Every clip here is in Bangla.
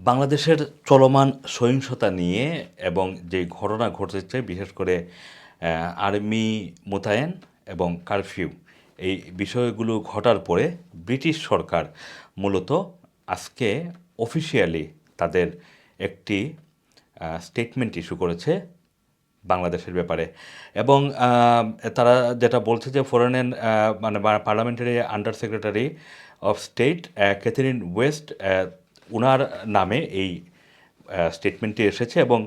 বাংলাদেশের চলমান সহিংসতা নিয়ে এবং যে ঘটনা ঘটেছে বিশেষ করে আর্মি মোতায়েন এবং কারফিউ এই বিষয়গুলো ঘটার পরে ব্রিটিশ সরকার মূলত আজকে অফিসিয়ালি তাদের একটি স্টেটমেন্ট ইস্যু করেছে বাংলাদেশের ব্যাপারে এবং তারা যেটা বলছে যে ফরেন অ্যান্ড মানে parliamentary under secretary of state Catherine West উনার নামে এই স্টেটমেন্টটি এসেছে এবং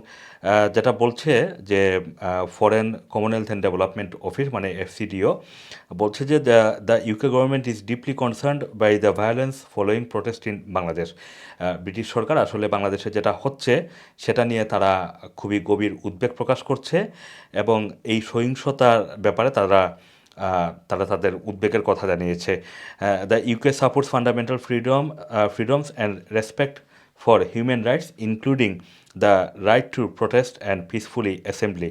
যেটা বলছে যে foreign commonwealth and development office মানে এফসিডিও বলছে যে the UK government is deeply concerned by the violence following protest in Bangladesh. British সরকার আসলে বাংলাদেশে যেটা হচ্ছে সেটা নিয়ে তারা খুবই গভীর উদ্বেগ প্রকাশ করছে এবং এই সহিংসতার ব্যাপারে তারা তাদের উদ্বেগের কথা জানিয়েছে। The UK supports fundamental freedoms and respect for human rights including the right two protest and peacefully assembly.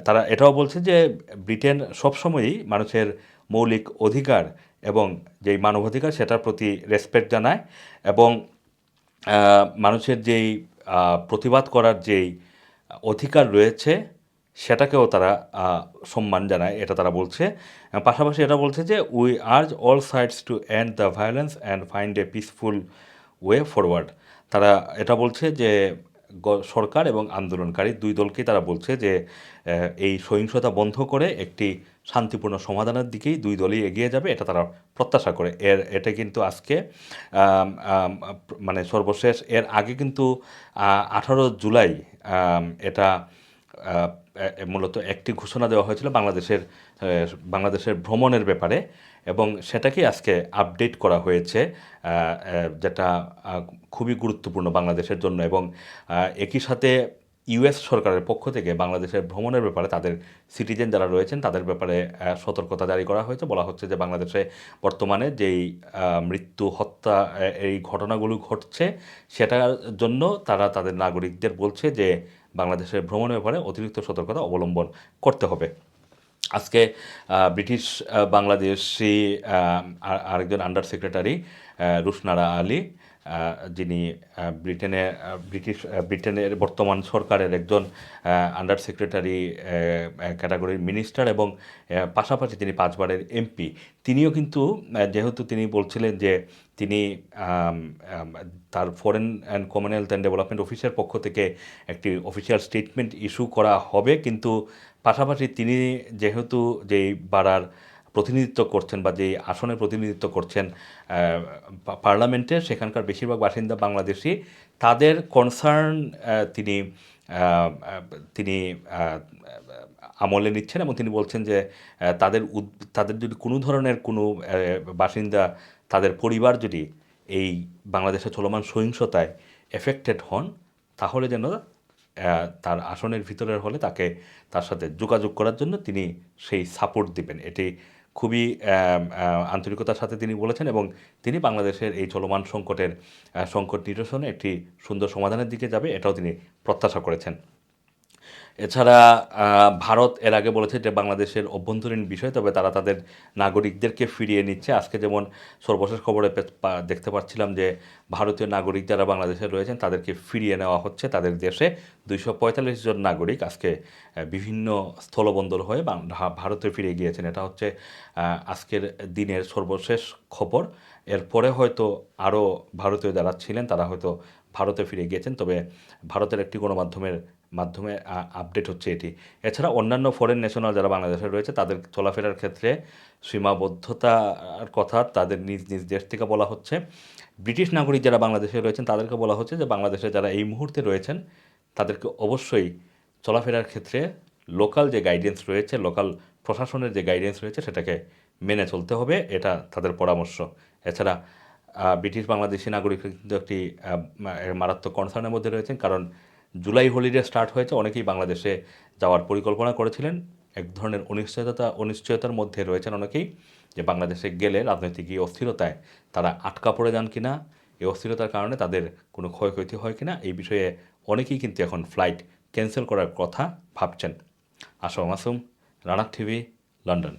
তারা এটাও বলছে যে ব্রিটেন সবসময়ই মানুষের মৌলিক অধিকার এবং যেই মানবাধিকার সেটার প্রতি রেসপেক্ট জানায় এবং মানুষের যেই প্রতিবাদ করার যেই অধিকার রয়েছে সেটাকেও তারা সম্মান জানায়, এটা তারা বলছে। পাশাপাশি এটা বলছে যে we urge all sides to end the violence and find a peaceful way forward. তারা এটা বলছে যে সরকার এবং আন্দোলনকারী দুই দলকেই তারা বলছে যে এই সহিংসতা বন্ধ করে একটি শান্তিপূর্ণ সমাধানের দিকেই দুই দলই এগিয়ে যাবে, এটা তারা প্রত্যাশা করে। এটা কিন্তু আজকে মানে সর্বশেষ এর আগে কিন্তু 18 জুলাই এটা মূলত একটি ঘোষণা দেওয়া হয়েছিল বাংলাদেশের ভ্রমণের ব্যাপারে এবং সেটাকেই আজকে আপডেট করা হয়েছে, যেটা খুবই গুরুত্বপূর্ণ বাংলাদেশের জন্য। এবং একই সাথে ইউএস সরকারের পক্ষ থেকে বাংলাদেশের ভ্রমণের ব্যাপারে তাদের সিটিজেন যারা রয়েছেন তাদের ব্যাপারে সতর্কতা জারি করা হয়েছে। বলা হচ্ছে যে বাংলাদেশে বর্তমানে যেই মৃত্যু হত্যা এই ঘটনাগুলো ঘটছে সেটার জন্য তারা তাদের নাগরিকদের বলছে যে বাংলাদেশের ভ্রমণের ব্যাপারে অতিরিক্ত সতর্কতা অবলম্বন করতে হবে। আজকে ব্রিটিশ বাংলাদেশি আরেকজন আন্ডার সেক্রেটারি রুশনারা আলী, যিনি ব্রিটেনের বর্তমান সরকারের একজন আন্ডার সেক্রেটারি ক্যাটাগরির মিনিস্টার এবং পাশাপাশি তিনি 5বারের এমপি, তিনিও কিন্তু যেহেতু তিনি বলছিলেন যে তিনি তার foreign and Commonwealth and development অফিসের পক্ষ থেকে একটি অফিসিয়াল স্টেটমেন্ট ইস্যু করা হবে, কিন্তু পাশাপাশি তিনি যেহেতু যেই বাড়ার প্রতিনিধিত্ব করছেন বা যেই আসনের প্রতিনিধিত্ব করছেন পার্লামেন্টে, সেখানকার বেশিরভাগ বাসিন্দা বাংলাদেশি, তাদের কনসার্ন তিনি তিনি আমলে নিচ্ছেন এবং তিনি বলছেন যে তাদের যদি কোনো ধরনের কোনো বাসিন্দা, তাদের পরিবার যদি এই বাংলাদেশে চলমান সহিংসতায় এফেক্টেড হন তাহলে যেন তার আসনের ভিতরের হলে তার সাথে যোগাযোগ করার জন্য তিনি সেই সাপোর্ট দিবেন। এটি খুবই আন্তরিকতার সাথে তিনি বলেছেন এবং তিনি বাংলাদেশের এই চলমান সংকট নিরসনে একটি সুন্দর সমাধানের দিকে যাবে, এটাও তিনি প্রত্যাশা করেছেন। এছাড়া ভারত এর আগে বলেছে যে বাংলাদেশের অভ্যন্তরীণ বিষয়, তবে তারা তাদের নাগরিকদেরকে ফিরিয়ে নিচ্ছে। আজকে যেমন সর্বশেষ খবরে দেখতে পাচ্ছিলাম যে ভারতীয় নাগরিক যারা বাংলাদেশে রয়েছেন তাদেরকে ফিরিয়ে নেওয়া হচ্ছে তাদের দেশে। 245 জন নাগরিক আজকে বিভিন্ন স্থলবন্দর হয়ে ভারতে ফিরে গিয়েছেন। এটা হচ্ছে আজকের দিনের সর্বশেষ খবর। এরপরে হয়তো আরও ভারতীয় যারা ছিলেন তারা হয়তো ভারতে ফিরে গিয়েছেন, তবে ভারতের একটি গণমাধ্যমের মাধ্যমে আপডেট হচ্ছে এটি। এছাড়া অন্যান্য ফরেন ন্যাশনাল যারা বাংলাদেশে রয়েছে তাদের চলাফেরার ক্ষেত্রে সীমাবদ্ধতার কথা তাদের নিজ নিজ দেশ থেকে বলা হচ্ছে। ব্রিটিশ নাগরিক যারা বাংলাদেশে রয়েছেন তাদেরকে বলা হচ্ছে যে বাংলাদেশে যারা এই মুহূর্তে রয়েছেন তাদেরকে অবশ্যই চলাফেরার ক্ষেত্রে লোকাল যে গাইডেন্স রয়েছে, লোকাল প্রশাসনের যে গাইডেন্স রয়েছে সেটাকে মেনে চলতে হবে, এটা তাদের পরামর্শ। এছাড়া ব্রিটিশ বাংলাদেশি নাগরিক কিন্তু একটি মারাত্মক কনসার্নের মধ্যে রয়েছেন, কারণ জুলাই হলিডে স্টার্ট হয়েছে, অনেকেই বাংলাদেশে যাওয়ার পরিকল্পনা করেছিলেন। এক ধরনের অনিশ্চয়তার মধ্যে রয়েছেন অনেকেই যে বাংলাদেশে গেলে রাজনৈতিক এই অস্থিরতায় তারা আটকা পড়ে যান কিনা, এই অস্থিরতার কারণে তাদের কোনো ক্ষয়ক্ষতি হয় কিনা, এই বিষয়ে অনেকেই কিন্তু এখন ফ্লাইট ক্যান্সেল করার কথা ভাবছেন। Assam Masum, Rana TV, London.